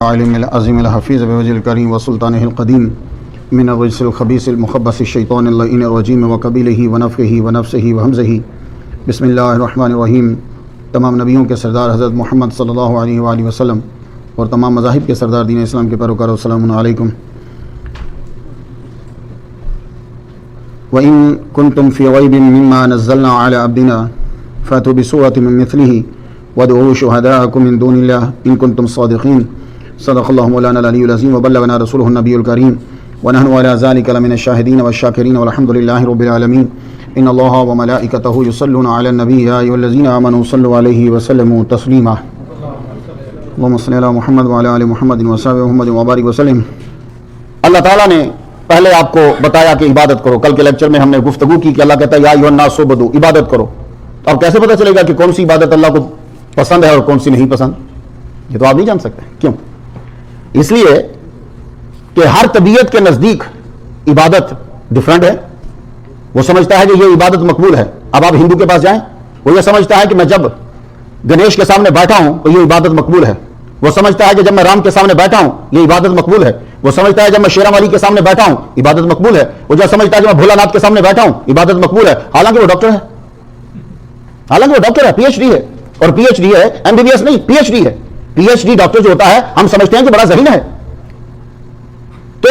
عالم العظیم الحفیظ بوجہ الکریم وسلطانہ القدیم من الرجس الخبیث المخبث الشیطان اللعین الرجیم وقبیلہ ونفخہ ونفسہ وہمزہ بسم اللہ الرحمن الرحیم۔ تمام نبیوں کے سردار حضرت محمد صلی اللہ علیہ وآلہ وسلم اور تمام مذاہب کے سردار دین اسلام کے پیروکار السلام علیکم۔ وَإِن كُنتُمْ فِي رَيْبٍ مِّمَّا نَزَّلْنَا عَلَىٰ عَبْدِنَا فَأْتُوا بِسُورَةٍ مِّن مِّثْلِهِ وَادْعُوا شُهَدَاءَكُم مِّن دُونِ اللَّهِ إِن كُنتُمْ صَادِقِينَ۔ صدق اللہ مولانا العلی العظیم وبلغنا رسولہ النبی الکریم ونحن علی ذلک لمن الشاہدین والشاکرین والحمد للہ رب العالمین۔ ان اللہ وملائکتہ یصلون علی النبی یا ایھا الذین آمنوا صلوا علیہ وسلموا تسلیما۔ اللہم صل علی محمد وعلی آل محمد وصحبہ محمد وبارک وسلم۔ اللہ تعالیٰ نے پہلے آپ کو بتایا کہ عبادت کرو۔ کل کے لیکچر میں ہم نے گفتگو کی کہ اللہ کہتا ہے یا ایھا الناس اعبدوا، عبادت کرو۔ تو اب کیسے پتہ چلے گا کہ کون سی عبادت اللہ کو پسند ہے اور کون سی نہیں پسند؟ یہ تو آپ نہیں جان سکتے۔ کیوں؟ اس لیے کہ ہر طبیعت کے نزدیک عبادت ڈیفرنٹ ہے۔ وہ سمجھتا ہے کہ یہ عبادت مقبول ہے۔ اب آپ ہندو کے پاس جائیں، وہ یہ سمجھتا ہے کہ میں جب گنیش کے سامنے بیٹھا ہوں تو یہ عبادت مقبول ہے۔ وہ سمجھتا ہے کہ جب میں رام کے سامنے بیٹھا ہوں یہ عبادت مقبول ہے۔ وہ سمجھتا ہے جب میں شیرا والی کے سامنے بیٹھا ہوں عبادت مقبول ہے۔ وہ جو سمجھتا ہے کہ میں بھولا ناتھ کے سامنے بیٹھا ہوں عبادت مقبول ہے، حالانکہ وہ ڈاکٹر ہے۔ حالانکہ وہ ڈاکٹر ہے، پی ایچ ڈی ہے، اور پی ایچ ڈی ہے ایم بی بی ایس نہیں، پی ایچ ڈی ہے۔ پی ایچ ڈی ڈاکٹر جو ہوتا ہے ہم سمجھتے ہیں کہ بڑا ذہین ہے، تو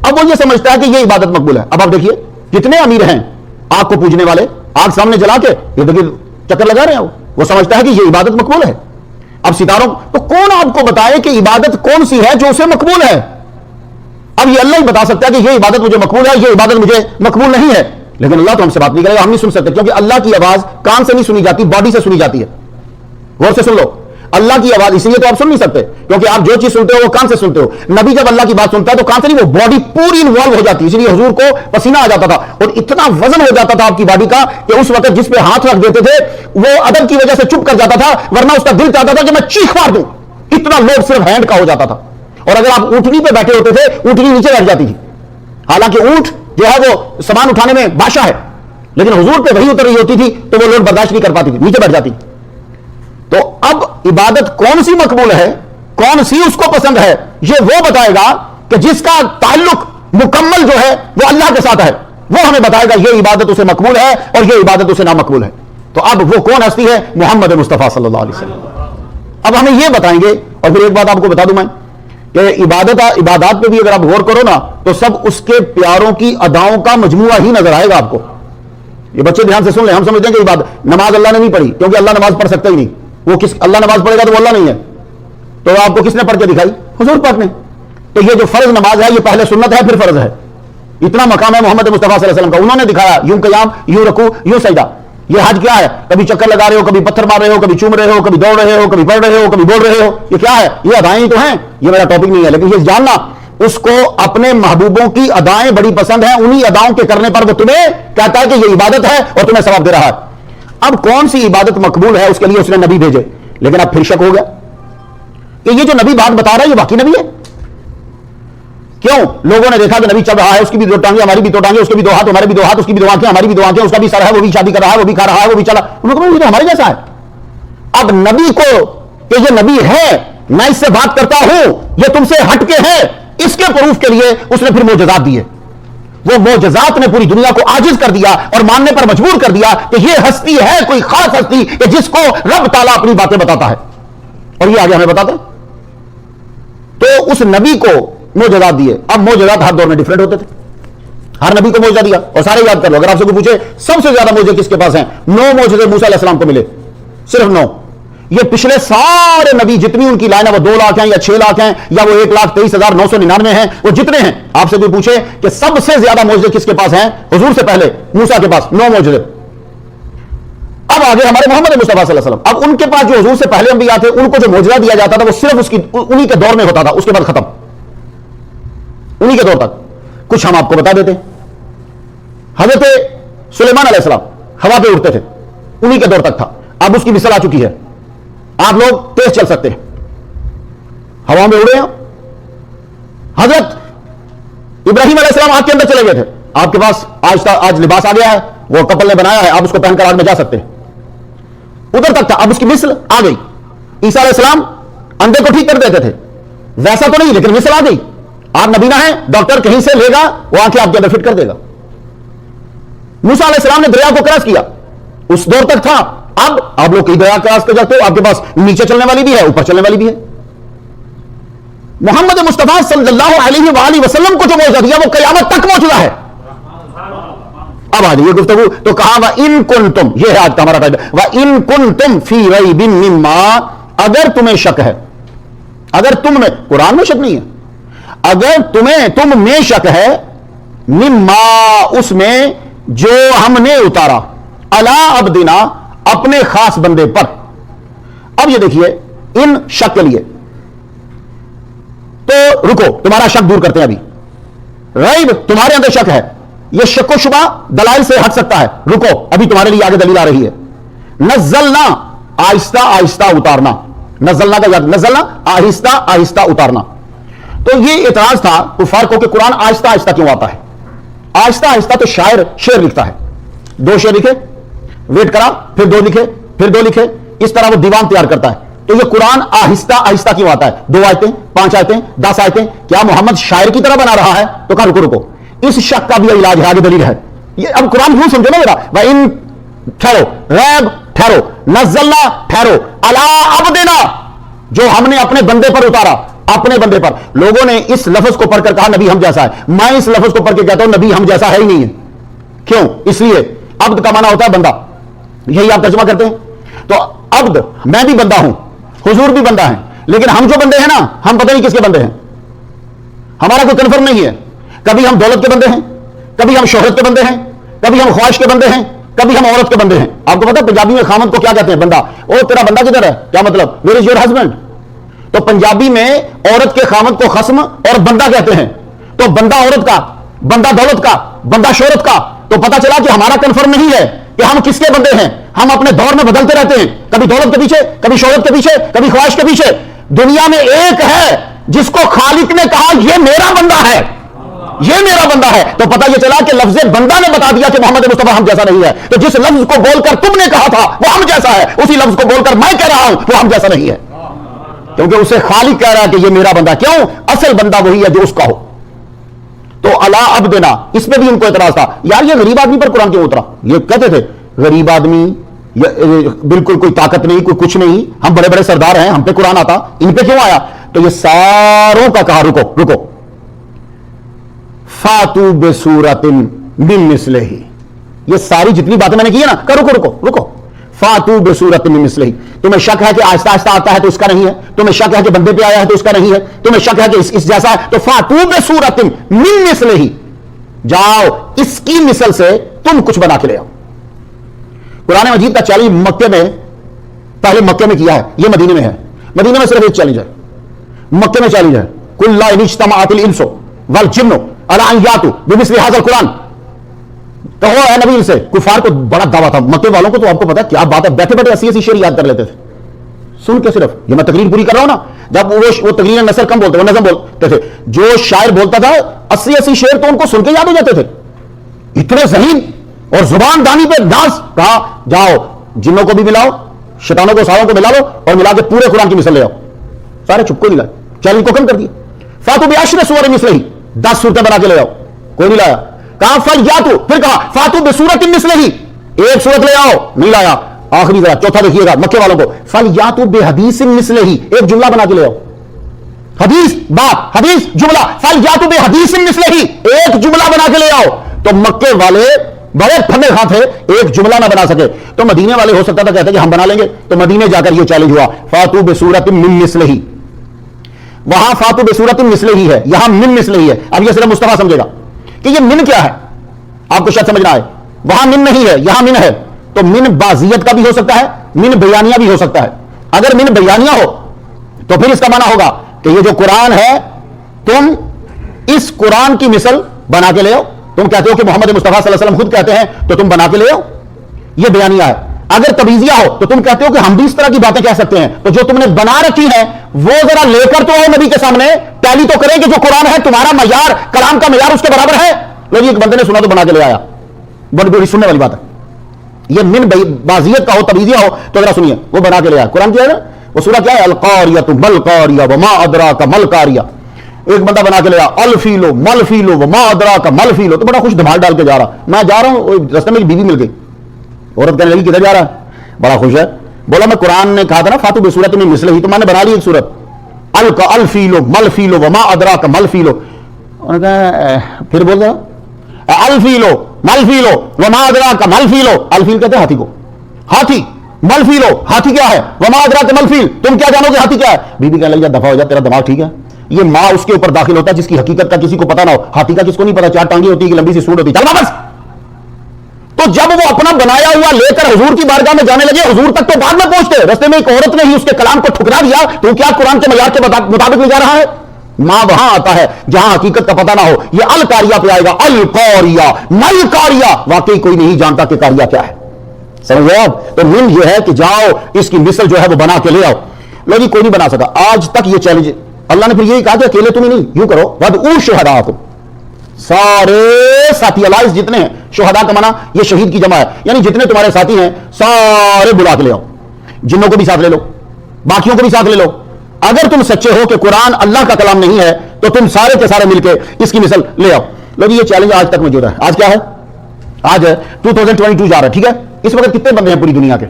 اب وہ یہ سمجھتا ہے کہ یہ عبادت مقبول ہے۔ اب آپ دیکھیے کتنے امیر ہیں آگ کو پوجنے والے، آگ سامنے جلا کے ارد گرد چکر لگا رہے ہیں۔ وہ سمجھتا ہے کہ یہ عبادت مقبول ہے۔ اب ستاروں تو کون آپ کو بتائے کہ عبادت کون سی ہے جو اسے مقبول ہے؟ اب یہ اللہ ہی بتا سکتا ہے کہ یہ عبادت مجھے مقبول ہے، یہ عبادت مجھے مقبول نہیں ہے۔ لیکن اللہ تو ہم سے بات نہیں کرے گا، ہم نہیں سن سکتے، کیونکہ اللہ کی آواز کان سے نہیں سنی جاتی، باڈی سے سنی جاتی ہے۔ غور سے سن لو، اللہ کی آواز اس لیے تو آپ سن نہیں سکتے کیونکہ آپ جو چیز سنتے ہو وہ کان سے سنتے ہو۔ نبی جب اللہ کی بات سنتا ہے تو کان سے نہیں، وہ باڈی پوری انوالو ہو جاتی ہے۔ اس لیے حضور کو پسینہ آ جاتا تھا اور اتنا وزن ہو جاتا تھا آپ کی باڈی کا کہ اس وقت جس پہ ہاتھ رکھ دیتے تھے وہ ادب کی وجہ سے چپ کر جاتا تھا، ورنہ اس کا دل چاہتا تھا کہ میں چیخ مار دوں۔ اتنا لوڈ صرف ہینڈ کا ہو جاتا تھا۔ اور اگر آپ اونٹنی پہ بیٹھے ہوتے تھے اونٹنی نیچے بیٹھ جاتی تھی، حالانکہ اونٹ جو ہے وہ سامان اٹھانے میں بادشاہ ہے، لیکن حضور پہ وہی اتر رہی ہوتی تھی تو وہ لوڈ برداشت نہیں کر پاتی تھی، نیچے بیٹھ جاتی۔ تو اب عبادت کون سی مقبول ہے، کون سی اس کو پسند ہے، یہ وہ بتائے گا کہ جس کا تعلق مکمل جو ہے وہ اللہ کے ساتھ ہے، وہ ہمیں بتائے گا یہ عبادت اسے مقبول ہے اور یہ عبادت اسے نامقبول ہے۔ تو اب وہ کون ہستی ہے؟ محمد مصطفیٰ صلی اللہ علیہ وسلم۔ اب ہمیں یہ بتائیں گے، اور پھر ایک بات آپ کو بتا دوں میں کہ عبادات پہ بھی اگر آپ غور کرو نا تو سب اس کے پیاروں کی اداؤں کا مجموعہ ہی نظر آئے گا آپ کو۔ یہ بچے دھیان سے سن لیں، ہم سمجھتے ہیں کہ عبادت نماز اللہ نے نہیں پڑھی کیونکہ اللہ نماز پڑھ سکتا ہی نہیں، وہ کس اللہ نماز پڑھے گا تو وہ اللہ نہیں ہے، تو آپ کو کس نے پڑھ کے دکھائی؟ حضور پاک نے۔ تو یہ جو فرض نماز ہے یہ پہلے سنت ہے پھر فرض ہے۔ اتنا مقام ہے محمد مصطفیٰ صلی اللہ علیہ وسلم کا، انہوں نے دکھایا، یوں قیام یوں رکوع یوں سجدہ۔ یہ حج کیا ہے؟ کبھی چکر لگا رہے ہو، کبھی پتھر مار رہے ہو، کبھی چوم رہے ہو، کبھی دوڑ رہے ہو، کبھی پڑھ رہے ہو، کبھی بول رہے ہو۔ یہ کیا ہے؟ یہ ادائیں تو ہیں، یہ میرا ٹاپک نہیں ہے، لیکن یہ جاننا اس کو اپنے محبوبوں کی ادائیں بڑی پسند ہیں، انہی اداؤں کے کرنے پر وہ تمہیں کہتا ہے کہ یہ عبادت ہے اور تمہیں ثواب دے رہا ہے۔ اب کون سی عبادت مقبول ہے اس کے لیے اس نے نبی بھیجے، لیکن اب پھر شک ہو گیا کہ یہ جو نبی بات بتا رہا ہے یہ واقعی نبی ہے؟ کیوں؟ لوگوں نے دیکھا کہ نبی چل رہا ہے، اس کی بھی دو ٹانگیں ہماری بھی دو ٹانگیں، اس کے بھی دو ہاتھ ہمارے بھی دو ہاتھ، اس کی بھی دو آنکھیں ہماری بھی دو آنکھیں، اس کا بھی سر ہے وہ بھی شادی کر رہا ہے وہ بھی کھا رہا ہے وہ بھی چلا، انہوں نے کہا یہ تو ہمارے جیسا ہے۔ اب نبی کو کہ یہ نبی ہے، میں اس سے بات کرتا ہوں، یہ تم سے ہٹ کے ہے، اس کے پروف کے لیے اس نے پھر معجزات دیے۔ وہ معجزات نے پوری دنیا کو عاجز کر دیا اور ماننے پر مجبور کر دیا کہ یہ ہستی ہے کوئی خاص ہستی کہ جس کو رب تعالیٰ اپنی باتیں بتاتا ہے، اور یہ آگے ہمیں بتاتا ہے۔ تو اس نبی کو معجزات دیے۔ اب معجزات ہر دور میں ڈیفرنٹ ہوتے تھے، ہر نبی کو معجزہ دیا، اور سارے یاد کر لو، اگر آپ سے کوئی پوچھے سب سے زیادہ معجزے کس کے پاس ہیں، 9 معجزے موسیٰ علیہ السلام کو ملے، صرف 9۔ یہ پچھلے سارے نبی جتنی ان کی لائن ہے وہ 2 لاکھ ہیں یا 6 لاکھ ہیں یا وہ 1,23,999 ہیں، وہ جتنے ہیں آپ سے کوئی پوچھے کہ سب سے زیادہ معجزے کس کے پاس ہیں، حضور سے پہلے موسیٰ کے پاس 9 معجزے۔ اب آگے ہمارے محمد مصطفیٰ صلی اللہ علیہ وسلم، اب ان کے پاس جو حضور سے پہلے انبیاء تھے ان کو جو معجزہ دیا جاتا تھا وہ صرف انہی کے دور میں ہوتا تھا، اس کے بعد ختم، انہی کے دور تک۔ کچھ ہم آپ کو بتا دیتے، حضرت سلیمان علیہ السلام ہوا پہ اڑتے تھے، انہی کے دور تک تھا، اب اس کی مثال آ چکی ہے، آپ لوگ تیز چل سکتے ہیں، ہوا میں اڑے ہیں۔ حضرت ابراہیم علیہ السلام آگ کے اندر چلے گئے تھے، آپ کے پاس آج لباس آ گیا ہے، وہ کپل نے بنایا ہے، آپ اس کو پہن کر آگ میں جا سکتے ہیں، ادھر تک تھا، اب اس کی مثل آ گئی۔ عیسیٰ علیہ السلام اندھے کو ٹھیک کر دیتے تھے، ویسا تو نہیں لیکن مثل آ گئی. آپ نبینا ہیں, ڈاکٹر کہیں سے لے گا, وہ آنکھیں آپ کے اندر فٹ کر دے گا. موسیٰ علیہ السلام نے دریا کو کراس کیا, اس دور تک تھا. اب آپ لوگ کئی دریا کراس کر جاتے ہو, آپ کے پاس نیچے چلنے والی بھی ہے, اوپر چلنے والی بھی ہے. محمد مصطفیٰ صلی اللہ علیہ وآلہ وسلم کو جو معجزہ دیا وہ قیامت تک موجودہ ہے. اب آ جائیے گفتگو تو کہا وَإِن كُنتُمْ, یہ ہے آج کا ہمارا قاعدہ, وَإِن كُنتُمْ فِي رَيْبٍ مِّمَّا, اگر تمہیں شک ہے, اگر تم میں, قرآن میں شک نہیں ہے, اگر تم میں شک ہے, مما, اس میں جو ہم نے اتارا, علی عبدنا, اپنے خاص بندے پر. اب یہ دیکھیے ان شک کے لیے تو رکو, تمہارا شک دور کرتے ہیں. ابھی ریب تمہارے اندر شک ہے, یہ شک و شبہ دلائل سے ہٹ سکتا ہے. رکو, ابھی تمہارے لیے آگے دلیل آ رہی ہے. نزلنا, آہستہ آہستہ اتارنا. نزلنا کا یاد, نزلنا آہستہ آہستہ اتارنا. تو یہ اعتراض تھا کفار کو کہ قرآن آہستہ آہستہ کیوں آتا ہے. آہستہ آہستہ تو شاعر شعر لکھتا ہے, 2 شعر لکھے, ویٹ کرا, پھر 2 لکھے, پھر 2 لکھے, اس طرح وہ دیوان تیار کرتا ہے. تو یہ قرآن آہستہ آہستہ کیوں آتا ہے؟ 2 آیتیں, 5 آیتیں, 10 آیتیں, کیا محمد شاعر کی طرح بنا رہا ہے؟ تو کہا رکو رکو, اس شک کا بھی علاج ہے, آگے دلیل ہے. یہ اب قرآن یوں سمجھو نا میرا, وَإِن, ٹھہرو, ریب ٹھہرو, نزلنا ٹھہرو, علی عبدنا, جو ہم نے اپنے بندے پر اتارا, اپنے بندے پر. لوگوں نے اس لفظ کو پڑھ کر کہا نبی ہم جیسا ہے. میں اس لفظ کو پڑھ کے کہتا ہوں نبی ہم جیسا ہے ہی نہیں ہے. کیوں؟ اس لیے عبد کا معنی ہوتا ہے بندہ, یہی آپ ترجمہ کرتے ہیں. تو عبد, میں بھی بندہ ہوں, حضور بھی بندہ ہیں, لیکن ہم جو بندے ہیں نا, ہم پتہ نہیں کس کے بندے ہیں, ہمارا کوئی کنفرم نہیں ہے. کبھی ہم دولت کے بندے ہیں, کبھی ہم شہرت کے بندے ہیں, کبھی ہم خواہش کے بندے ہیں, کبھی ہم عورت کے بندے ہیں. آپ کو پتا پنجابی میں خامد کو کیا کہتے ہیں؟ بندہ. او تیرا بندہ کدھر ہے, کیا مطلب, ویئر از یور ہسبینڈ. تو پنجابی میں عورت کے خامد کو خصم اور بندہ کہتے ہیں. تو بندہ عورت کا, بندہ دولت کا, بندہ شہرت کا. تو پتا چلا کہ ہمارا کنفرم نہیں ہے کہ ہم کس کے بندے ہیں. ہم اپنے دور میں بدلتے رہتے ہیں, کبھی دولت کے پیچھے, کبھی شہرت کے پیچھے, کبھی خواہش کے پیچھے. دنیا میں ایک ہے جس کو خالق نے کہا یہ میرا بندہ ہے, یہ میرا بندہ ہے. تو پتہ یہ چلا کہ لفظ بندہ نے بتا دیا کہ محمد مصطفیٰ ہم جیسا نہیں ہے. تو جس لفظ کو بول کر تم نے کہا تھا وہ ہم جیسا ہے, اسی لفظ کو بول کر میں کہہ رہا ہوں وہ ہم جیسا نہیں ہے, کیونکہ اسے خالق کہہ رہا ہے کہ یہ میرا بندہ. کیوں؟ اصل بندہ وہی ہے جو اس کا ہو. تو علی عبدنا, اس پہ بھی ان کو اعتراض تھا, یار یہ غریب آدمی پر قرآن کیوں اترا. یہ کہتے تھے غریب آدمی, بالکل کوئی طاقت نہیں, کوئی کچھ نہیں, ہم بڑے بڑے سردار ہیں, ہم پہ قرآن آتا, ان پہ کیوں آیا؟ تو یہ ساروں کا کہا رکو رکو, فاتو بسورۃ من مثلہ, یہ ساری جتنی باتیں میں نے کی ہے نا, کہ رکو رکو رکو, فاتو بسورۃ من مثلہ. تمہیں شک ہے کہ آہستہ آہستہ آتا ہے تو اس کا نہیں ہے, تمہیں شک ہے کہ بندے پہ آیا ہے تو اس کا نہیں ہے, تمہیں شک ہے کہ اس جیسا ہے, تو فاتو بسورۃ من مثلہ, جاؤ اس کی مثل سے تم کچھ بنا کے لے آؤ. قرآن مجید کا چیلنج مکے میں, پہلے مکے میں کیا ہے, یہ مدینے میں ہے. مدینے میں صرف ایک چیلنج ہے, مکے میں چیلنج ہے, قل لا ان اجتمعت الانس والجن علی ان یاتوا بمثل ھذا القرآن. تو وہ ہے نبی سے, کفار کو بڑا دعویٰ تھا, مکے والوں کو تو آپ کو پتا کیا بات ہے, بیٹھے بیٹھے 80 شعر یاد کر لیتے تھے سن کے. صرف یہ میں تقریر پوری کر رہا ہوں نا, جب وہ تقریر نثر کم بولتے, وہ نظم بولتے تھے, جو شاعر بولتا تھا 80 شعر تو ان کو سن کے یاد ہو جاتے تھے. اتنے ذہین اور زبان دانی پہ ناز. کہا جاؤ جنوں کو بھی ملاؤ, شیطانوں کو ساروں کو ملا لو, اور ملا کے پورے قرآن کی مثل لے آؤ. سارے چپ, کوئی نہیں لائے, چیلنج کو کم کر دیا. فاتو بعشر سور مثلہ, 10 صورتیں بنا کے لے آؤ, کوئی نہیں لایا. کہا فلیاتو, پھر کہا فاتو بسورۃ مثلہ, ایک صورت لے آؤ, نہیں لایا. آخری ذرا چوتھا دیکھیے گا مکے والوں کو, فلیاتو بحدیث مثلہ, ایک جملہ بنا کے لے آؤ. حدیث بات, حدیث جملہ, فلیاتو بحدیث مثلہ, ایک جملہ بنا کے لے آؤ. تو مکے والے بڑے پھندے خاں تھے, ایک جملہ نہ بنا سکے. تو مدینے والے ہو سکتا تھا کہتے کہ ہم بنا لیں گے. تو مدینے جا کر یہ چیلنج ہوا, فاتو بسورۃ من مثلہ. وہاں فاتو بسورۃ مثلہ ہی ہے, یہاں من مثلہ ہی ہے. اب یہ صرف مصطفیٰ سمجھے گا کہ یہ من کیا ہے, آپ کو شاید سمجھنا ہے. وہاں من نہیں ہے, یہاں من ہے. تو من بازیت کا بھی ہو سکتا ہے, من بیانیہ بھی ہو سکتا ہے. اگر من بیانیہ ہو تو پھر اس کا معنی ہوگا کہ یہ جو قرآن ہے تم اس قرآن کی مثل بنا کے لے آؤ. تم کہتے ہو کہ محمد مصطفیٰ صلی اللہ علیہ وسلم خود کہتے ہیں, تو تم بنا کے لے آؤ, یہ بیانیہ ہے. اگر تبیزیہ ہو تو تم کہتے ہو کہ ہم بھی اس طرح کی باتیں کہہ سکتے ہیں. تو جو تم نے بنا رکھی ہیں وہ ذرا لے کر تو آؤ نبی کے سامنے, ٹیلی تو کریں کہ جو قرآن ہے تمہارا معیار, کلام کا معیار اس کے برابر ہے. لوگ ایک بندے نے سنا تو بنا کے لے آیا, بڑی بڑی سننے والی بات ہے. یہ من بازیت کا ہو, تبیزیہ ہو, تو ذرا سنیے, وہ بنا کے لے آیا. قرآن کیا ہے نا, وہ سورہ کیا ہے؟ القاریہ مل قاریہ وما ادراک مل قاریہ. ایک بندہ بنا کے لیا الفیلو مل فیلو وما ادراک مل فیلو، تو بڑا خوش دھمال ڈال کے جا رہا. میں جا رہا ہوں، راستے میں بیوی مل گئی. عورت کہنے لگی کدھر جا رہا ہے؟ بڑا خوش ہے. بولا میں قرآن نے کہا تھا نا فاتو بسورۃ من مثلہ، تو میں نے بنا لی ایک سورت الفیلو مل فیلو وما ادراک مل فیلو. انہوں نے کہا پھر بول رہا الفیلو مل فیلو وما ادراک مل فیلو. الفیل کہتے ہیں ہاتھی کو، ہاتھی. مل فیلو ہاتھی کیا ہے؟ وما ادراک مل فیل، تم کیا جانو گے ہاتھی کیا ہے؟ بی بی کہنے لگی دفعہ ہو جا، تیرا دماغ ٹھیک ہے؟ یہ ماں اس کے اوپر داخل ہوتا ہے جس کی حقیقت کا کسی کو پتا نہ ہو. ہاتھی کا کس کو نہیں پتا؟ 4 ٹانگیں ہوتی ہے کہ لمبی سی سوڑ ہوتی ہے. چل واپس. تو جب وہ اپنا بنایا ہوا لے کر حضور کی بارگاہ میں جانے لگے، حضور تک تو بعد میں پہنچتے، رستے میں ایک عورت نے ہی اس کے کلام کو ٹھکرا دیا. تو کیا قرآن کے معیار کے مطابق لے جا رہا ہے؟ ماں وہاں آتا ہے جہاں حقیقت کا پتہ نہ ہو. یہ القاریہ پہ آئے گا، القاریہ مل قاریہ. واقعی کوئی نہیں جانتا کہ قاریہ کیا ہے. سمجھ گئے آپ؟ تو من یہ ہے کہ جاؤ اس کی مثل جو ہے وہ بنا کے لے آؤ. لو جی کوئی نہیں بنا سکا آج تک. یہ چیلنج اللہ نے پھر یہی کہا کہ اکیلے تم ہی نہیں، یوں کرو وَدْعُوا شُهَدَاءَكُمْ، سارے ساتھی الائز جتنے ہیں، شہداء کا معنی یہ شہید کی جمع ہے، یعنی جتنے تمہارے ساتھی ہیں سارے بلا کے لے آؤ. جنوں کو بھی ساتھ لے لو، باقیوں کو بھی ساتھ لے لو. اگر تم سچے ہو کہ قرآن اللہ کا کلام نہیں ہے تو تم سارے کے سارے مل کے اس کی مثل لے آؤ. لو جی یہ چیلنج آج تک موجود ہے. آج کیا ہے؟ آج 2022 جا رہا ہے. ٹھیک ہے، اس وقت کتنے بندے ہیں پوری دنیا کے؟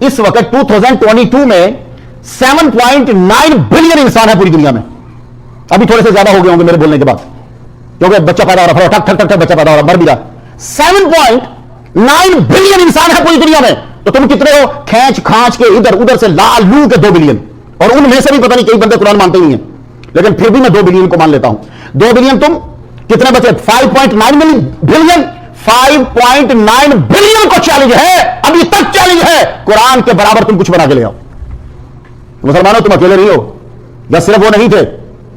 اس وقت 2022 میں 7.9 بلین انسان ہے پوری دنیا میں. ابھی تھوڑے سے زیادہ ہو گئے ہوں گے میرے بولنے کے بعد، کیونکہ بچہ پیدا ہو رہا، ٹھک ٹھک ٹھک بچہ پیدا ہو رہا، مر بھی رہا. 7.9 بلین انسان ہے پوری دنیا میں. تو تم کتنے ہو؟ کھینچ کھانچ کے ادھر ادھر سے لالو کے 2 بلین. اور ان میں سے بھی پتہ نہیں کئی بندے قرآن مانتے نہیں ہیں، لیکن پھر بھی میں 2 بلین کو مان لیتا ہوں. 2 بلین تم کتنے بچے؟ 5.9 بلین. 5.9 بلین کو چیلنج ہے، ابھی تک چیلنج ہے. قرآن کے برابر تم کچھ بنا کے لے آؤ. مسلمانوں تم اکیلے نہیں ہو، یا صرف وہ نہیں تھے،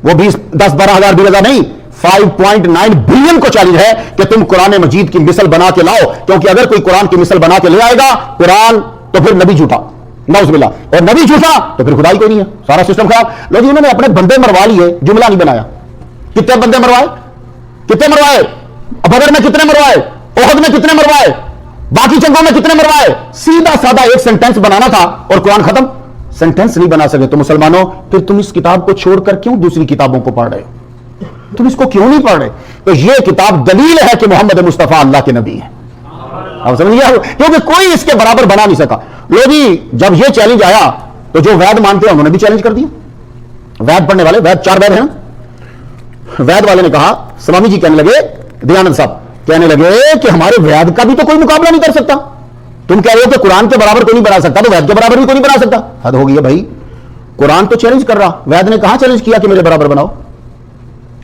وہ 20 10 12 ہزار 20 ہزار نہیں، 5.9 بلین کو چیلنج ہے کہ تم قرآن مجید کی مثل بنا کے لاؤ. کیونکہ اگر کوئی قرآن کی مثل بنا کے لے آئے گا قرآن، تو پھر نبی جھوٹا، نعوذ باللہ، اور نبی جھوٹا تو پھر خدا ہی کوئی نہیں ہے، سارا سسٹم خراب. لوگ انہوں نے اپنے بندے مروا لیے، جملہ نہیں بنایا. کتنے بندے مروائے؟ کتنے مروائے؟ بدر میں کتنے مروائے؟ احد میں کتنے مروائے؟ باقی جنگوں میں کتنے مروائے؟ سیدھا سادہ ایک سینٹنس بنانا تھا اور قرآن ختم. سینٹنس نہیں بنا سکے تو مسلمانوں پھر تم اس کتاب کو چھوڑ کر کیوں دوسری کتابوں کو پڑھ رہے ہو؟ تم اس کو کیوں نہیں پڑھ رہے؟ تو یہ کتاب دلیل ہے کہ محمد مصطفیٰ اللہ کے نبی ہیں. آپ سمجھیے، کیونکہ کوئی اس کے برابر بنا نہیں سکا. لوگ جب یہ چیلنج آیا تو جو وید مانتے ہیں انہوں نے بھی چیلنج کر دیا. وید پڑھنے والے، وید 4 وید ہیں نا. وید والے نے کہا، سوامی جی کہنے لگے، دیانند صاحب کہنے لگے کہ ہمارے وید کا بھی تو کوئی مقابلہ نہیں کر سکتا. تم کہہ رہے ہو کہ قرآن کے برابر کوئی نہیں بنا سکتا، تو وید کے برابر بھی کوئی نہیں بنا سکتا. حد ہو گئی ہے بھائی. قرآن تو چیلنج کر رہا، وید نے کہاں چیلنج کیا کہ میرے برابر بناؤ؟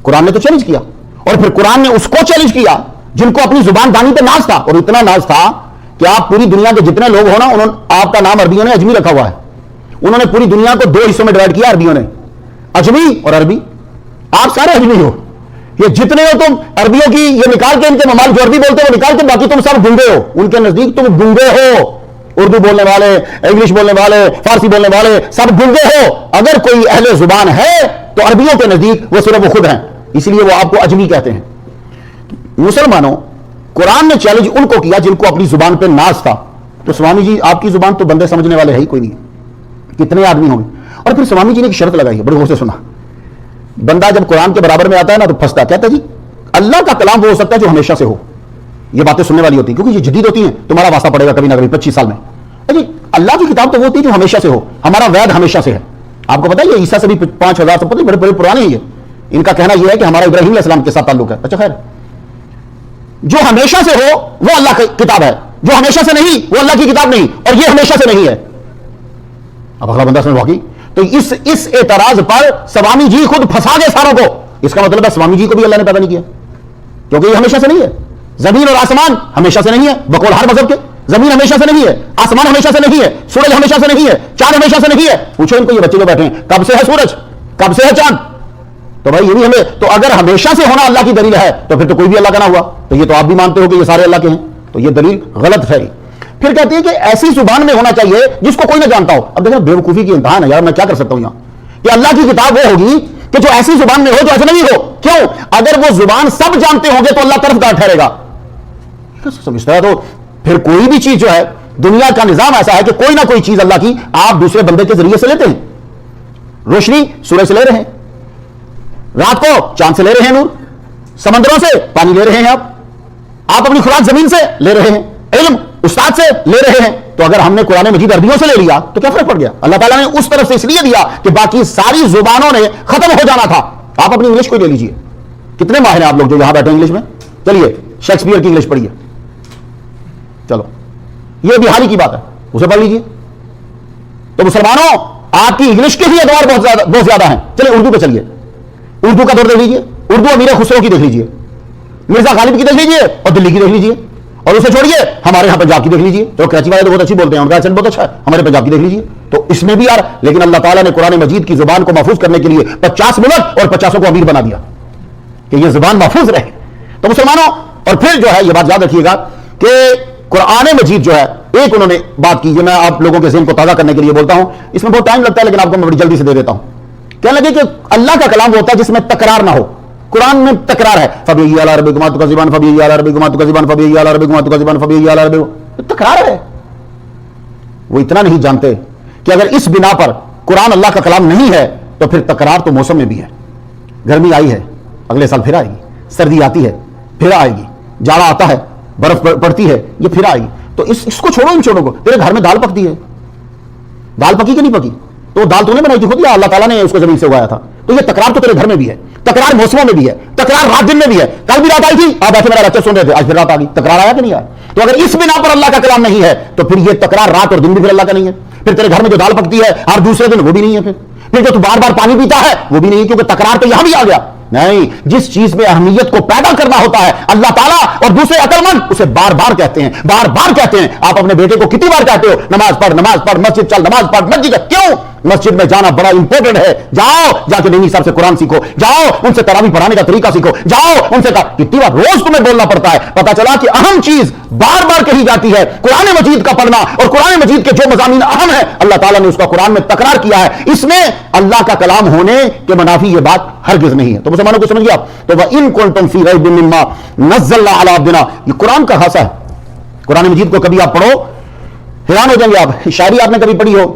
قرآن نے تو چیلنج کیا. اور پھر قرآن نے اس کو چیلنج کیا جن کو اپنی زبان دانی پہ ناز تھا، اور اتنا ناز تھا کہ آپ پوری دنیا کے جتنے لوگ ہو نا، انہوں آپ کا نام عربیوں نے اجمی رکھا ہوا ہے. انہوں نے پوری دنیا کو 2 حصوں میں ڈیوائڈ کیا عربیوں نے، اجمی اور عربی. آپ سارے اجمی ہو، یہ جتنے ہو تم عربیوں کی یہ نکال کے ان کے ممالک جو عربی بولتے ہو نکال کے، باقی تم سب گنگے ہو. ان کے نزدیک تم گنگے ہو. اردو بولنے والے، انگلش بولنے والے، فارسی بولنے والے سب گنگے ہو. اگر کوئی اہل زبان ہے تو عربیوں کے نزدیک وہ صرف وہ خود ہیں، اس لیے وہ آپ کو اجمی کہتے ہیں. مسلمانوں، قرآن نے چیلنج ان کو کیا جن کو اپنی زبان پہ ناز تھا. تو سوامی جی آپ کی زبان تو بندے سمجھنے والے ہے ہی کوئی نہیں، کتنے آدمی ہوں گے. اور پھر سوامی جی نے ایک شرط لگائی ہے، بڑے غور سے سنا. بندہ جب قرآن کے برابر میں آتا ہے نا تو پھنستا ہے. کہتا ہے جی اللہ کا کلام وہ ہو سکتا ہے جو ہمیشہ سے ہو. یہ باتیں سننے والی ہوتی ہیں کیونکہ یہ جدید ہوتی ہیں، تمہارا واسطہ پڑے گا کبھی نہ کبھی 25 سال میں. جی اللہ کی کتاب تو وہ ہوتی ہے جو ہمیشہ سے ہو. ہمارا وید ہمیشہ سے ہے. آپ کو پتا ہے یہ عیسیٰ سے بھی 5000 سے بڑے بڑے پرانے ہیں. ان کا کہنا یہ ہے کہ ہمارا ابراہیم علیہ السلام کے ساتھ تعلق ہے. اچھا خیر، جو ہمیشہ سے ہو وہ اللہ کی کتاب ہے، جو ہمیشہ سے نہیں وہ اللہ کی کتاب نہیں، اور یہ ہمیشہ سے نہیں ہے. اب اگلا بندہ سمجھ واقعی تو اس اعتراض پر سوامی جی خود پھنسا گئے ساروں کو. اس کا مطلب ہے سوامی جی کو بھی اللہ نے پیدا نہیں کیا، کیونکہ یہ ہمیشہ سے نہیں ہے. زمین اور آسمان ہمیشہ سے نہیں ہے بقول ہر مذہب کے. زمین ہمیشہ سے نہیں ہے، آسمان ہمیشہ سے نہیں ہے، سورج ہمیشہ سے نہیں ہے، چاند ہمیشہ سے نہیں ہے. پوچھو ان کو، یہ بچے جو بیٹھے ہیں، کب سے ہے سورج، کب سے ہے چاند؟ تو بھائی یہ بھی ہمیں، تو اگر ہمیشہ سے ہونا اللہ کی دلیل ہے تو پھر تو کوئی بھی اللہ کا نہ ہوا. تو یہ تو آپ بھی مانتے ہو کہ یہ سارے اللہ کے ہیں، تو یہ دلیل غلط ہے. پھر کہتے ہیں کہ ایسی زبان میں ہونا چاہیے جس کو کوئی نہ جانتا ہو. اب دیکھیں بیوقوفی کی امتحان ہے یار، میں کیا کر سکتا ہوں یہاں کہ اللہ کی کتاب وہ ہوگی کہ جو ایسی زبان میں ہو جو ایسے نہیں ہو. کیوں؟ اگر وہ زبان سب جانتے ہوں گے تو اللہ طرفدار ٹھہرے گا. سمجھتا ہے؟ تو پھر کوئی بھی چیز جو ہے دنیا کا نظام ایسا ہے کہ کوئی نہ کوئی چیز اللہ کی آپ دوسرے بندے کے ذریعے سے لیتے ہیں. روشنی سورج سے لے رہے ہیں, رات کو چاند سے لے رہے ہیں نور, سمندروں سے پانی لے رہے ہیں, آپ اپنی خوراک زمین سے لے رہے ہیں, علم استاد سے لے رہے ہیں. تو اگر ہم نے قرآن مجید عربیوں سے لے لیا تو کیا فرق پڑ گیا؟ اللہ تعالیٰ نے اس طرف سے اس لیے دیا کہ باقی ساری زبانوں نے ختم ہو جانا تھا. آپ اپنی انگلش کو لے لیجئے, کتنے ماہر ہیں آپ لوگ جو یہاں بیٹھے انگلش میں؟ چلیے شیکسپیئر کی انگلش پڑھیے, چلو یہ بہاری کی بات ہے, اسے پڑھ لیجئے. تو مسلمانوں آپ کی انگلش کے بھی ادوار بہت زیادہ ہیں. چلیے اردو پہ چلیے, اردو کا دور دیکھ لیجئے, اردو امیر خسرو کی دیکھ لیجئے, مرزا غالب کی دیکھ لیجئے, اور دلی کی دیکھ لیجئے, اور اسے چھوڑیے ہمارے یہاں پنجاب کی دیکھ لیجئے. تو کراچی والے تو بہت اچھی بولتے ہیں, ان کا ایکسنٹ بہت اچھا ہے, ہمارے پنجاب کی دیکھ لیجئے. تو اس میں بھی یار, لیکن اللہ تعالیٰ نے قرآن مجید کی زبان کو محفوظ کرنے کے لیے 50 ملک اور 50 کو امیر بنا دیا کہ یہ زبان محفوظ رہے. تو مسلمانوں, اور پھر جو ہے یہ بات یاد رکھیے گا کہ قرآن مجید جو ہے, ایک انہوں نے بات کی, یہ میں آپ لوگوں کے ذہن کو تازہ کرنے کے لیے بولتا ہوں, اس میں بہت ٹائم لگتا ہے لیکن آپ کو میں بڑی جلدی سے دے دیتا ہوں. کہنے لگے کہ اللہ کا کلام وہ ہوتا ہے جس میں تکرار نہ ہو. قرآن میں تکرار ہے, فبی علی ربکم تکذبان, فبی علی ربکم تکذبان, فبی علی ربکم تکذبان, فبی علی ربکم, تکرار ہے. وہ اتنا نہیں جانتے کہ اگر اس بنا پر قرآن اللہ کا کلام نہیں ہے تو پھر تکرار تو موسم میں بھی ہے. گرمی آئی ہے, اگلے سال پھر آئے گی, سردی آتی ہے پھر آئے گی, جاڑا آتا ہے, برف پڑتی ہے, یہ پھر آئے گی. تو اس کو چھوڑو, ان چھوڑو کو. تیرے گھر میں دال پکتی ہے, دال پکی کہ نہیں پکی؟ تو دال تو نے بنائی تھی خود یا اللہ تعالیٰ نے اس کو زمین سے اگایا تھا؟ تو یہ تکرار تو تیرے گھر میں بھی ہے, تکرار موسموں میں بھی ہے, تکرار رات دن میں بھی ہے. کل بھی رات آئی تھی, آپ ایسے میرا لیکچر سن رہے تھے, آج پھر رات آ گئی, تکرار آیا کہ نہیں آیا؟ تو اگر اس بنا پر اللہ کا کلام نہیں ہے تو پھر یہ تکرار رات اور دن بھی پھر اللہ کا نہیں ہے. پھر تیرے گھر میں جو دال پکتی ہے ہر دوسرے دن, وہ بھی نہیں ہے. پھر جو تو بار بار پانی پیتا ہے وہ بھی نہیں ہے, کیونکہ تکرار تو یہاں بھی آ گیا. نہیں, جس چیز میں اہمیت کو پیدا کرنا ہوتا ہے اللہ تعالیٰ اور دوسرے عقل مند اسے بار بار کہتے ہیں, بار بار کہتے ہیں. آپ اپنے بیٹے کو کتنی بار کہتے ہو نماز پڑھ, نماز پڑھ, مسجد چل, نماز پڑھ, مسجد. کیوں؟ مسجد میں جانا بڑا امپورٹنٹ ہے. جاؤ جا کے نئی صاحب سے قرآن سیکھو, جاؤ ان سے تراویح پڑھانے کا طریقہ سیکھو, جاؤ ان سے. کتنی بار روز تمہیں بولنا پڑتا ہے. پتا چلا کہ اہم چیز بار بار کہی جاتی ہے قرآن مجید کا پڑھنا, اور قرآن مجید کے جو مضامین اہم ہیں اللہ تعالیٰ نے اس کا قرآن میں تکرار کیا ہے. اس میں اللہ کا کلام ہونے کے منافی یہ بات ہرگز نہیں ہے. تو مسلمانوں کو سمجھ گیا. تو وَإِن كُنتُمْ فِي رَيْبٍ مِّمَّا نَزَّلْنَا عَلَىٰ عَبْدِنَا, یہ قرآن کا خاصہ ہے. قرآن مجید کو کبھی آپ پڑھو حیران ہو جائیں گے آپ. شاعری آپ نے کبھی پڑھی ہو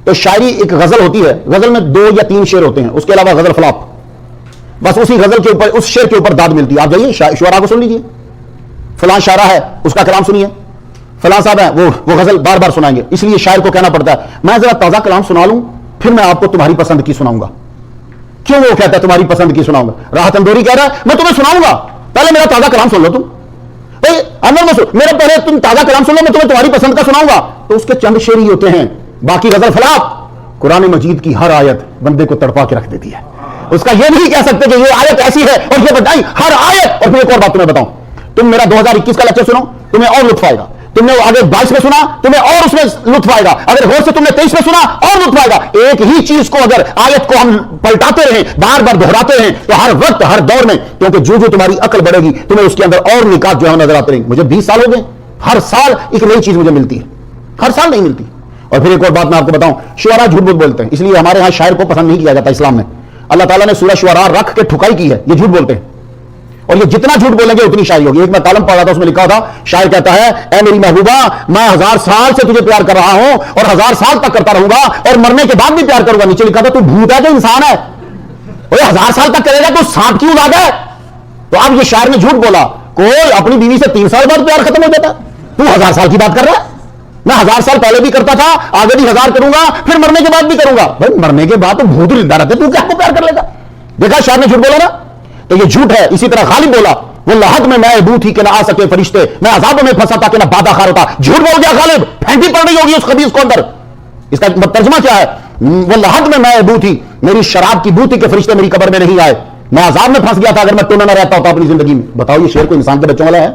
تو شاعری ایک غزل ہوتی ہے, غزل میں 2 یا 3 شعر ہوتے ہیں, اس کے علاوہ غزل فلاپ. بس اسی غزل کے اوپر, اس شعر کے اوپر داد ملتی ہے. آپ جائیے شعراء کو سن لیجیے, فلاں شاعرہ ہے اس کا کلام سنیے, فلاں صاحب ہے وہ غزل بار بار سنائیں گے. اس لیے شاعر کو کہنا پڑتا ہے میں ذرا تازہ کلام سنا لوں پھر میں آپ کو تمہاری پسند کی سناؤں گا. کیوں وہ کہتا ہے تمہاری پسند کی سناؤں گا؟ راحت اندوری کہہ رہا ہے میں تمہیں سناؤں گا, پہلے میرا تازہ کلام سن لو. تم میرا پہلے تم تازہ کلام سن لو, میں تمہیں تمہاری پسند کا سناؤں گا. تو اس کے چند شعر ہی ہوتے ہیں, باقی غزل فلاپ. قرآن مجید کی ہر آیت بندے کو تڑپا کے رکھ دیتی ہے. اس کا یہ نہیں کہہ سکتے کہ یہ آیت ایسی ہے اور یہ بتائیں ہر آیت. اور پھر ایک اور بات تمہیں بتاؤں, تم میرا 2021 کا لیکچر سنو تمہیں اور لطف آئے گا. تم نے آگے 22 میں سنا تمہیں اور اس میں لطف آئے گا. اگر غور سے تم نے 23 میں سنا اور لطف آئے گا. ایک ہی چیز کو اگر آیت کو ہم پلٹاتے رہیں, بار بار دہراتے رہیں, تو ہر وقت ہر دور میں, کیونکہ جو تمہاری عقل بڑھے گی تمہیں اس کے اندر اور نکات جو ہے نظر آتے رہیں گے. مجھے 20 سال ہو گئے, ہر سال ایک نئی چیز مجھے ملتی ہے, ہر سال نہیں ملتی. اور پھر ایک اور بات میں آپ کو بتاؤں, شعراء جھوٹ بہت بولتے ہیں, اس لیے ہمارے ہاں شاعر کو پسند نہیں کیا جاتا اسلام میں. اللہ تعالیٰ نے سورہ شعراء رکھ کے ٹھکائی کی ہے, یہ جھوٹ بولتے ہیں, اور یہ جتنا جھوٹ بولیں گے اتنی شاعری ہوگی. ایک میں کالم پڑھ رہا تھا, اس میں لکھا تھا, شاعر کہتا ہے اے میری محبوبہ میں 1000 سال سے تجھے پیار کر رہا ہوں اور 1000 سال تک کرتا رہوں گا اور مرنے کے بعد بھی پیار کروں گا. نیچے لکھا تھا تو بھوت ہے کہ انسان ہے, 1000 سال تک کرے گا تو سانپ کیوں زیادہ ہے؟ تو اب یہ شاعر نے جھوٹ بولا. کوئی اپنی بیوی سے 3 سال بعد پیار ختم ہو جاتا, تو 1000 سال کی بات کر رہا ہے. میں 1000 سال پہلے بھی کرتا تھا, آگے بھی 1000 کروں گا, پھر مرنے کے بعد بھی کروں گا. بھائی مرنے کے بعد تو بھوت زندہ رہتے, تو کیا کو پیار کر لے گا؟ دیکھا شاعر نے جھوٹ بولا نا, تو یہ جھوٹ ہے. اسی طرح غالب بولا وہ لحد میں بو تھی کہ نہ آ سکے فرشتے, میں عذابوں میں پھنسا تھا کہ نہ بادہ خار ہوتا. جھوٹ بول گیا غالب, پھینٹی پڑ رہی ہوگی اس خبیث کو اندر. اس کا ترجمہ کیا ہے؟ وہ لحد میں بو تھی, میری شراب کی بو تھی کہ فرشتے میری قبر میں نہیں آئے, میں عذاب میں پھنس گیا تھا اگر میں ٹونا نہ رہتا ہوتا اپنی زندگی میں. بتاؤ یہ شعر کو انسان کے بچوں والا ہے,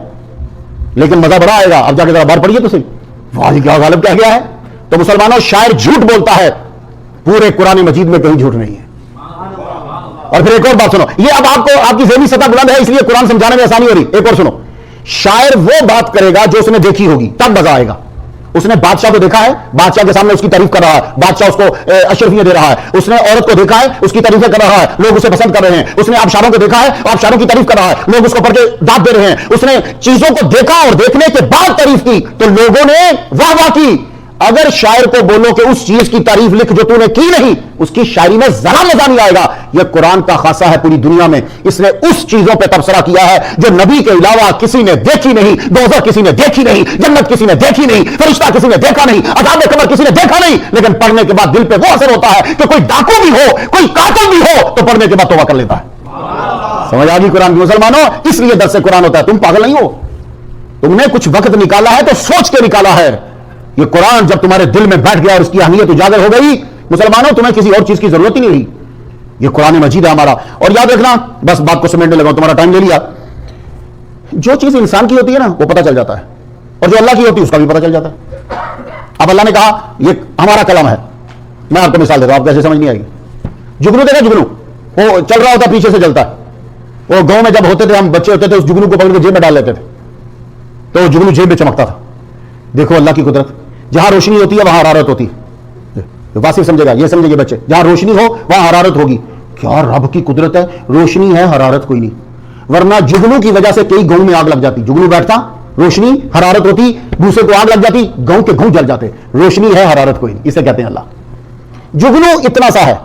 لیکن مزہ بڑا آئے گا. اب جا کے ذرا باہر پڑھیے تو صحیح, واہ کیا غالب کہہ گیا ہے. تو مسلمانوں شاعر جھوٹ بولتا ہے, پورے قرآن مجید میں کہیں جھوٹ نہیں ہے. اور پھر ایک اور بات سنو, یہ اب آپ کی ذہنی سطح بلند ہے اس لیے قرآن سمجھانے میں آسانی ہو رہی. ایک اور سنو, شاعر وہ بات کرے گا جو اس نے دیکھی ہوگی, تب مزہ آئے گا. اس نے بادشاہ کو دیکھا ہے، بادشاہ کے سامنے اس کی تعریف کر رہا ہے، بادشاہ اس کو اشرفیاں دے رہا ہے، اس نے عورت کو دیکھا ہے، اس کی تعریفیں کر رہا ہے، لوگ اسے پسند کر رہے ہیں، اس نے آبشاروں کو دیکھا ہے، آبشاروں کی تعریف کر رہا ہے، لوگ اس کو پڑھ کے داد دے رہے ہیں، اس نے چیزوں کو دیکھا اور دیکھنے کے بعد تعریف کی تو لوگوں نے واہ واہ کی۔ اگر شاعر کو بولو کہ اس چیز کی تعریف لکھ جو تو نے کی نہیں، اس کی شاعری میں ذرا مزہ نہیں آئے گا۔ یہ قرآن کا خاصہ ہے پوری دنیا میں، اس نے اس چیزوں پہ تبصرہ کیا ہے جو نبی کے علاوہ کسی نے دیکھی نہیں، دوزخ کسی نے دیکھی نہیں، جنت کسی نے دیکھی نہیں، فرشتہ کسی نے دیکھا نہیں، عذاب قبر کسی نے دیکھا نہیں، لیکن پڑھنے کے بعد دل پہ وہ اثر ہوتا ہے کہ کوئی ڈاکو بھی ہو، کوئی قاتل بھی ہو تو پڑھنے کے بعد توبہ کر لیتا ہے۔ سمجھ آ گئی قرآن کی مسلمانوں؟ اس لیے درس قرآن ہوتا ہے۔ تم پاگل نہیں ہو، تم نے کچھ وقت نکالا ہے تو سوچ کے نکالا ہے۔ یہ قرآن جب تمہارے دل میں بیٹھ گیا اور اس کی اہمیت اجاگر ہو گئی، مسلمانوں تمہیں کسی اور چیز کی ضرورت ہی نہیں رہی۔ یہ قرآن مجید ہے ہمارا۔ اور یاد رکھنا، بس بات کو سمیٹنے لگا، تمہارا ٹائم لے لیا، جو چیز انسان کی ہوتی ہے نا وہ پتہ چل جاتا ہے، اور جو اللہ کی ہوتی ہے اس کا بھی پتہ چل جاتا ہے۔ اب اللہ نے کہا یہ ہمارا کلام ہے، میں آپ کو مثال دیتا ہوں، آپ کیسے سمجھ نہیں آئے گی۔ جگنو دیکھا، جگنو وہ چل رہا ہوتا پیچھے سے جلتا ہے، وہ گاؤں میں جب ہوتے تھے ہم بچے ہوتے تھے اس جگنو کو پکڑ کے جیب میں ڈال لیتے تھے تو وہ جگنو جیب میں چمکتا تھا۔ دیکھو اللہ کی قدرت، جہاں روشنی ہوتی ہے وہاں حرارت ہوتی ہے۔ واصف سمجھے گا، یہ سمجھے گے بچے، جہاں روشنی ہو وہاں حرارت ہوگی۔ کیا رب کی قدرت ہے، روشنی ہے حرارت کوئی نہیں، ورنہ جگنو کی وجہ سے کئی گاؤں میں آگ لگ جاتی۔ جگنو بیٹھتا، روشنی حرارت ہوتی، دوسرے کو آگ لگ جاتی، گاؤں کے گاؤں جل جاتے۔ روشنی ہے حرارت کوئی نہیں، اسے کہتے ہیں اللہ۔ جگنو اتنا سا ہے،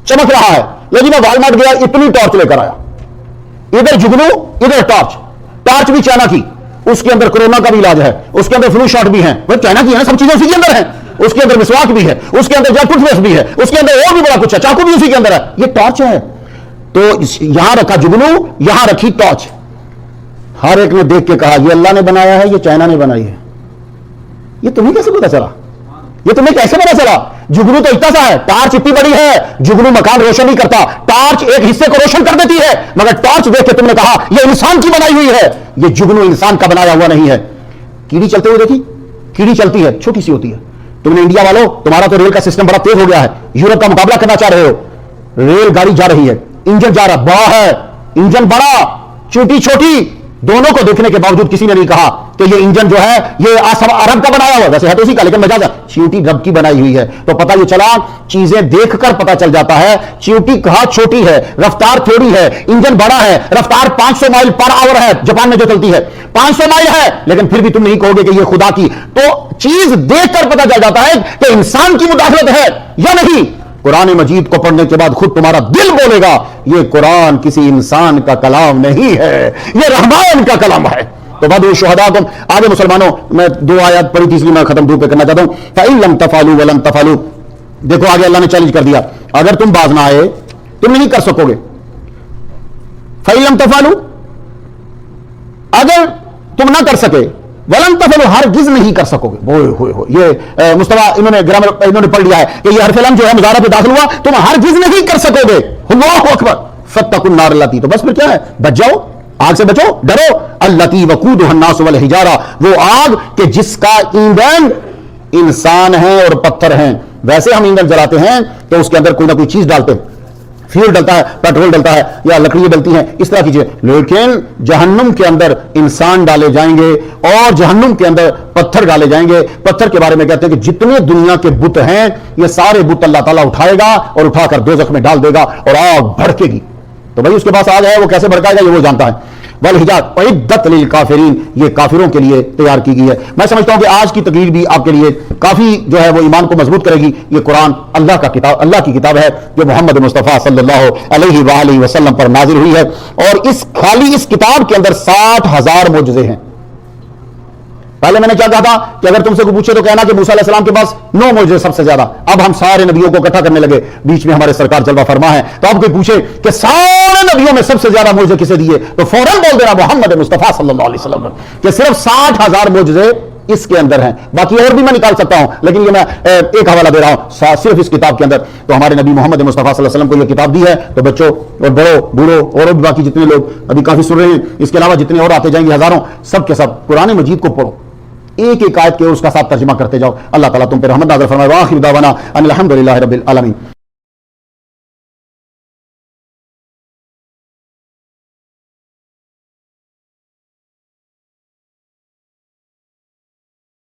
چمک رہا ہے، لیکن میں والمارٹ گیا اتنی ٹارچ لے کر آیا، ادھر جگنو ادھر ٹارچ، ٹارچ بھی چائنا کی، اس کے اندر کورونا کا بھی علاج ہے، اس کے اندر فلو شاٹ بھی ہیں، وہ چائنا کی ہے نا، سب چیزیں اسی کے اندر ہیں، اس کے اندر مسواک بھی ہے، اس کے اندر ٹوتھ پیسٹ بھی ہے، اس کے اندر اور بھی بڑا کچھ ہے، چاقو بھی اسی کے اندر ہے، یہ ٹارچ ہے۔ تو یہاں رکھا جگنو، یہاں رکھی ٹارچ۔ ہر ایک نے دیکھ کے کہا یہ اللہ نے بنایا ہے، یہ چائنا نے بنائی ہے۔ یہ تمہیں کیسے پتا چلا؟ یہ تمہیں کیسے پتا چلا؟ جگنو تو اتنا سا ہے، ٹارچ اتنی بڑی ہے، جگنو مکان روشن نہیں کرتا، ٹارچ ایک حصے کو روشن کر دیتی ہے، مگر ٹارچ دیکھ کے تم نے کہا یہ انسان کی بنائی ہوئی ہے۔ یہ جگنو انسان کا بنایا ہوا نہیں ہے۔ کیڑی چلتے ہوئے دیکھی، کیڑی چلتی ہے، چھوٹی سی ہوتی ہے۔ تم نے انڈیا والوں، تمہارا تو ریل کا سسٹم بڑا تیز ہو گیا ہے، یورپ کا مقابلہ کرنا چاہ رہے ہو، ریل گاڑی جا رہی ہے، انجن جا رہا، بڑا ہے انجن، بڑا، چوٹی چھوٹی، دونوں کو دیکھنے کے باوجود کسی نے نہیں کہا کہ یہ انجن جو ہے یہ عرب کا بنایا ہوا، ویسے ہے تو اسی کا، لیکن مجاز ہے، چیوٹی رب کی بنائی ہوئی ہے۔ تو پتہ یہ چلا، چیزیں دیکھ کر پتہ چل جاتا ہے، چیوٹی کہاں چھوٹی ہے، رفتار تھوڑی ہے، انجن بڑا ہے، رفتار 500 مائل پر آور ہے، جاپان میں جو چلتی ہے 500 مائل ہے، لیکن پھر بھی تم نہیں کہو گے کہ یہ خدا کی۔ تو چیز دیکھ کر پتہ چل جاتا ہے کہ انسان کی مداخلت ہے یا نہیں۔ قرآن مجید کو پڑھنے کے بعد خود تمہارا دل بولے گا یہ قرآن کسی انسان کا کلام نہیں ہے، یہ رحمان کا کلام ہے۔ تو بعد شہداءکم، آگے مسلمانوں، میں 2 آیات پڑھی تھی اس لیے میں ختم دور پہ کرنا چاہتا ہوں۔ فَإِن لَمْ تَفْعَلُوا وَلَن تَفْعَلُوا، دیکھو آگے اللہ نے چیلنج کر دیا، اگر تم باز نہ آئے تم نہیں کر سکو گے۔ فَإِن لَمْ تَفْعَلُوا، اگر تم نہ کر سکے، وَلَن تَفْعَلُوا، ہرگز نہیں کر سکو گے۔ یہ مصطفیٰ انہوں نے پڑھ لیا ہے کہ یہ حرف لام جو ہے مضارع پہ داخل ہوا، تم ہرگز نہیں کر سکو گے۔ اللہ اکبر، فَاتَّقُوا النَّارَ الَّتِي، تو بس پھر کیا ہے، بچ جاؤ، آگ سے بچو، ڈرو۔ الَّتِي وَقُودُهَا النَّاسُ وَالْحِجَارَةُ، وہ آگ کہ جس کا ایندھن انسان ہیں اور پتھر ہیں۔ ویسے ہم ایندھن جلاتے ہیں تو اس کے اندر کوئی نہ کوئی چیز ڈالتے ہیں، فیول ڈلتا ہے، پیٹرول ڈلتا ہے، یا لکڑیاں ڈلتی ہیں، اس طرح کی چیزیں، لیکن جہنم کے اندر انسان ڈالے جائیں گے اور جہنم کے اندر پتھر ڈالے جائیں گے۔ پتھر کے بارے میں کہتے ہیں کہ جتنے دنیا کے بت ہیں یہ سارے بت اللہ تعالیٰ اٹھائے گا اور اٹھا کر دوزخ میں ڈال دے گا اور آگ بھڑکے گی۔ تو بھائی اس کے پاس آگ ہے، وہ کیسے بھڑکائے گا یہ وہ جانتا ہے۔ والحجارۃ اعدت للکافرین، یہ کافروں کے لیے تیار کی گئی ہے۔ میں سمجھتا ہوں کہ آج کی تقریر بھی آپ کے لیے کافی جو ہے وہ ایمان کو مضبوط کرے گی۔ یہ قرآن اللہ کا کتاب، اللہ کی کتاب ہے جو محمد مصطفیٰ صلی اللہ علیہ وآلہ وسلم پر نازل ہوئی ہے، اور خالی اس کتاب کے اندر 60,000 معجزے ہیں۔ پہلے میں نے کیا کہا تھا کہ اگر تم سے کوئی پوچھے تو کہنا کہ موسیٰ علیہ السلام کے پاس 9 معجزے سب سے زیادہ۔ اب ہم سارے نبیوں کو اکٹھا کرنے لگے، بیچ میں ہمارے سرکار جلوہ فرما ہے، تو اب کوئی پوچھے کہ سارے نبیوں میں سب سے زیادہ معجزے کسے دیے تو فوراً بول دینا محمد مصطفیٰ صلی اللہ علیہ وسلم کہ صرف 60,000 معجزے اس کے اندر ہیں۔ باقی اور بھی میں نکال سکتا ہوں، لیکن یہ میں ایک حوالہ دے رہا ہوں صرف اس کتاب کے اندر۔ تو ہمارے نبی محمد مصطفیٰ صلی اللہ علیہ وسلم کو یہ کتاب دی ہے، تو بچوں اور بڑوں بوڑھوں اور باقی جتنے لوگ ابھی کافی سن رہے ہیں، اس کے علاوہ جتنے اور آتے جائیں گے ہزاروں، سب کے سب قرآن مجید کو پڑھو، ایک ایک آیت کے اس کا ساتھ ترجمہ کرتے جاؤ۔ اللہ تعالیٰ تم پہ رحمت نازل فرمائے۔ وآخر دعوانا ان الحمد للہ رب العالمین۔